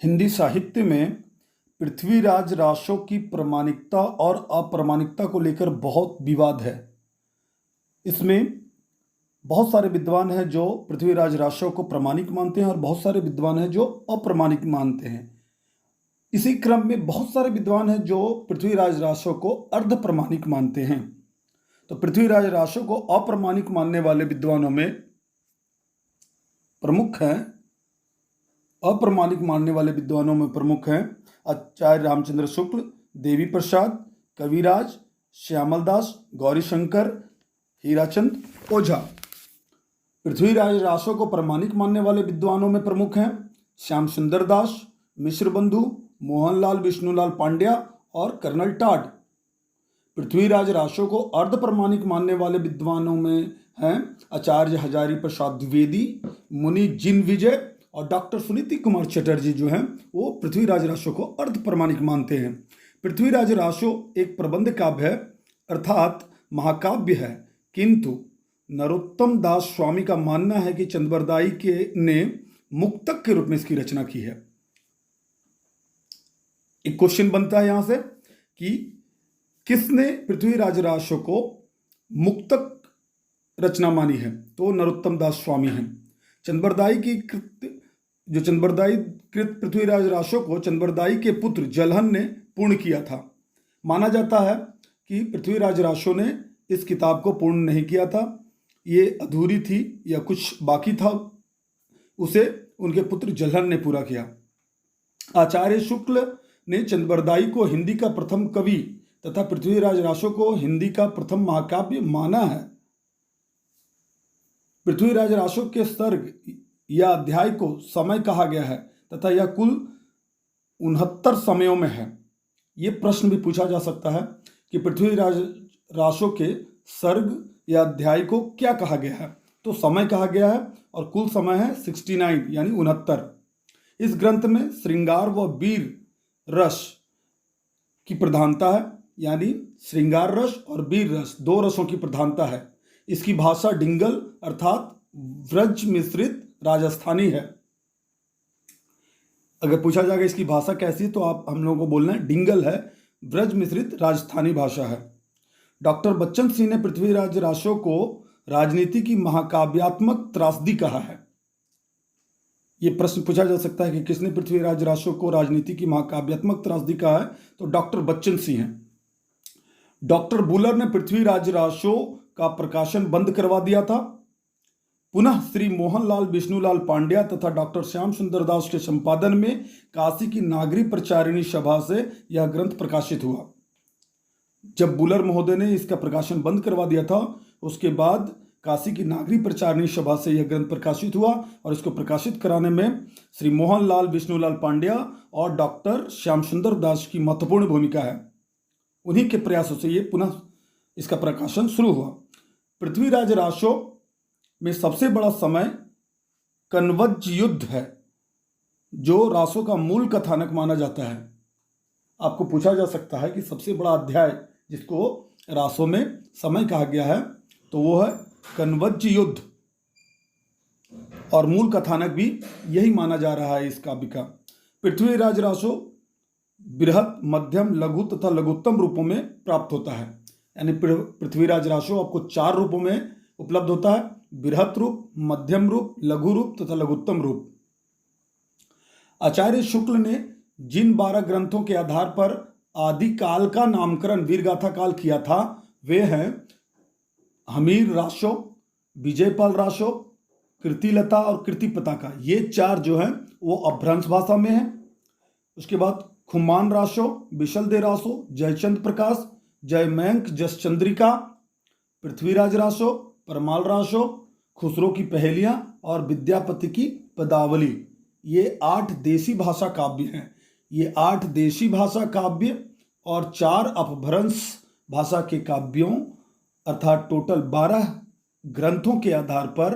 हिंदी साहित्य में पृथ्वीराज रासो की प्रामाणिकता और अप्रामाणिकता को लेकर बहुत विवाद है। इसमें बहुत सारे विद्वान हैं जो पृथ्वीराज रासो को प्रामाणिक मानते हैं और बहुत सारे विद्वान हैं जो अप्रामाणिक मानते हैं। इसी क्रम में बहुत सारे विद्वान हैं जो पृथ्वीराज रासो को अर्ध प्रामाणिक मानते हैं। तो पृथ्वीराज रासो को अप्रामाणिक मानने वाले विद्वानों में प्रमुख हैं अप्रामाणिक मानने वाले विद्वानों में प्रमुख हैं आचार्य रामचंद्र शुक्ल, देवी प्रसाद, कविराज, श्यामलदास, गौरीशंकर, हीराचंद ओझा। पृथ्वीराज रासो को प्रामाणिक मानने वाले विद्वानों में प्रमुख हैं श्याम सुंदर दास, मिश्र बंधु, मोहनलाल विष्णुलाल पांड्या और कर्नल टाड। पृथ्वीराज रासो को अर्ध प्रामाणिक मानने वाले विद्वानों में हैं आचार्य हजारी प्रसाद द्विवेदी, मुनि जिन विजय और डॉक्टर सुनीति कुमार चटर्जी जो हैं वो पृथ्वीराज रासो को अर्ध प्रामाणिक मानते हैं। पृथ्वीराज रासो एक प्रबंध काव्य है अर्थात महाकाव्य है, किंतु नरोत्तम दास स्वामी का मानना है कि चंद्रबरदाई ने मुक्तक के रूप में इसकी रचना की है। एक क्वेश्चन बनता है यहां से कि किसने पृथ्वीराज रासो को मुक्तक रचना मानी है, तो नरोत्तम दास स्वामी हैं। चंद्रबरदाई की चंद्रबरदाई कृत पृथ्वीराज रासो को चंद्रबरदाई के पुत्र जलहन ने पूर्ण किया था। माना जाता है कि पृथ्वीराज रासो ने इस किताब को पूर्ण नहीं किया था, ये अधूरी थी या कुछ बाकी था, उसे उनके पुत्र जलहन ने पूरा किया। आचार्य शुक्ल ने चंद्रबरदाई को हिंदी का प्रथम कवि तथा पृथ्वीराज रासो को हिंदी का प्रथम महाकाव्य माना है। पृथ्वीराज रासो के सर्ग या अध्याय को समय कहा गया है तथा यह कुल 69 समयों में है। ये प्रश्न भी पूछा जा सकता है कि पृथ्वीराज रासो के सर्ग या अध्याय को क्या कहा गया है, तो समय कहा गया है और कुल समय है 69 यानी 69। इस ग्रंथ में श्रृंगार व वीर रस की प्रधानता है, यानी श्रृंगार रस और वीर रस दो रसों की प्रधानता है। इसकी भाषा डिंगल अर्थात व्रज मिश्रित राजस्थानी है। अगर पूछा जाएगा इसकी भाषा कैसी है तो हम लोगों को बोलना है डिंगल है, व्रज मिश्रित राजस्थानी भाषा है। डॉक्टर बच्चन सिंह ने पृथ्वीराज रासो को राजनीति की महाकाव्यात्मक त्रासदी कहा है। यह प्रश्न पूछा जा सकता है कि किसने पृथ्वीराज रासो को राजनीति की महाकाव्यात्मक त्रासदी कहा है, तो डॉक्टर बच्चन सिंह हैं। डॉक्टर बुलर ने पृथ्वीराज रासो का प्रकाशन बंद करवा दिया था। पुनः श्री मोहनलाल विष्णुलाल पांड्या तथा डॉक्टर श्याम सुंदर दास के संपादन में काशी की नागरी प्रचारिणी सभा से यह ग्रंथ प्रकाशित हुआ। जब बुलर महोदय ने इसका प्रकाशन बंद करवा दिया था, उसके बाद काशी की नागरी प्रचारिणी सभा से यह ग्रंथ प्रकाशित हुआ और इसको प्रकाशित कराने में श्री मोहनलाल विष्णुलाल पांड्या और डॉक्टर श्याम सुंदर दास की महत्वपूर्ण भूमिका है। उन्हीं के प्रयासों से ये पुनः इसका प्रकाशन शुरू हुआ। पृथ्वीराज रासो में सबसे बड़ा समय कन्वज युद्ध है, जो रासो का मूल कथानक माना जाता है। आपको पूछा जा सकता है कि सबसे बड़ा अध्याय जिसको रासो में समय कहा गया है, तो वो है कन्वज युद्ध, और मूल कथानक भी यही माना जा रहा है इस काव्य का। पृथ्वीराज रासो बृहत, मध्यम, लघु तथा लघुत्तम रूपों में प्राप्त होता है। यानी पृथ्वीराज रासो आपको 4 रूपों में उपलब्ध होता है: बृहत रूप, मध्यम रूप, लघु रूप तथा लघुत्तम रूप। आचार्य शुक्ल ने जिन 12 ग्रंथों के आधार पर आदि काल का नामकरण वीरगाथा काल किया था, वे हैं हमीर रासो, विजयपाल रासो, कृतिलता और कृतिपताका। ये 4 जो हैं वो अपभ्रंश भाषा में हैं। उसके बाद खुमान रासो, बिशलदेव रासो, जयचंद प्रकाश, जयमयंक जसचंद्रिका, पृथ्वीराज रासो, परमाल रासो, खुसरो की पहेलियां और विद्यापति की पदावली। ये 8 देशी भाषा काव्य हैं। ये 8 देशी भाषा काव्य और 4 अपभ्रंश भाषा के काव्यों अर्थात टोटल 12 ग्रंथों के आधार पर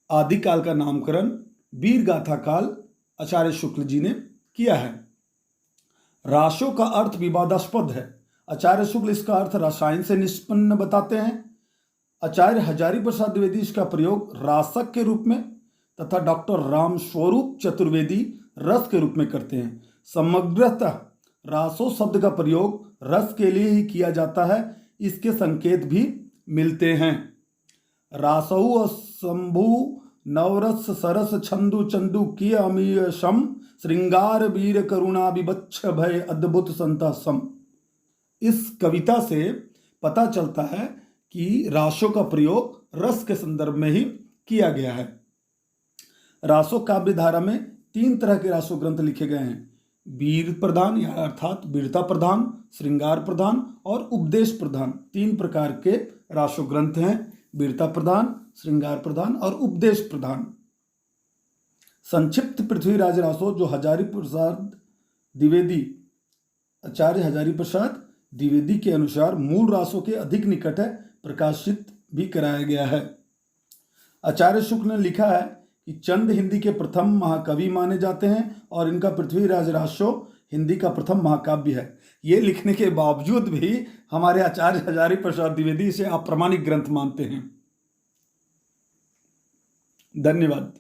आदिकाल का नामकरण वीरगाथा काल आचार्य शुक्ल जी ने किया है। रासो का अर्थ विवादास्पद है। आचार्य शुक्ल इसका अर्थ रसायन से निष्पन्न बताते हैं। आचार्य हजारी प्रसाद द्विवेदी इसका प्रयोग रासक के रूप में तथा डॉक्टर राम स्वरूप चतुर्वेदी रस के रूप में करते हैं। समग्रतः रासो शब्द का प्रयोग रस के लिए ही किया जाता है, इसके संकेत भी मिलते हैं। रासौ शंभु नवरस सरस छंदु चंदु किय अमीय शम श्रृंगार वीर करुणा विवच्छ भय अद्भुत संता सम। इस कविता से पता चलता है कि रासों का प्रयोग रस के संदर्भ में ही किया गया है। रासो काव्य धारा में 3 तरह के रासो ग्रंथ लिखे गए हैं, वीर प्रधान या अर्थात वीरता प्रधान, श्रृंगार प्रधान और उपदेश प्रधान। 3 प्रकार के रासो ग्रंथ हैं, वीरता प्रधान, श्रृंगार प्रधान और उपदेश प्रधान। संक्षिप्त पृथ्वीराज रासो जो आचार्य हजारी प्रसाद द्विवेदी के अनुसार मूल रासों के अधिक निकट है, प्रकाशित भी कराया गया है। आचार्य शुक्ल ने लिखा है कि चंद हिंदी के प्रथम महाकवि माने जाते हैं और इनका पृथ्वीराज रासो हिंदी का प्रथम महाकाव्य है। ये लिखने के बावजूद भी हमारे आचार्य हजारी प्रसाद द्विवेदी इसे अप्रामाणिक ग्रंथ मानते हैं। धन्यवाद।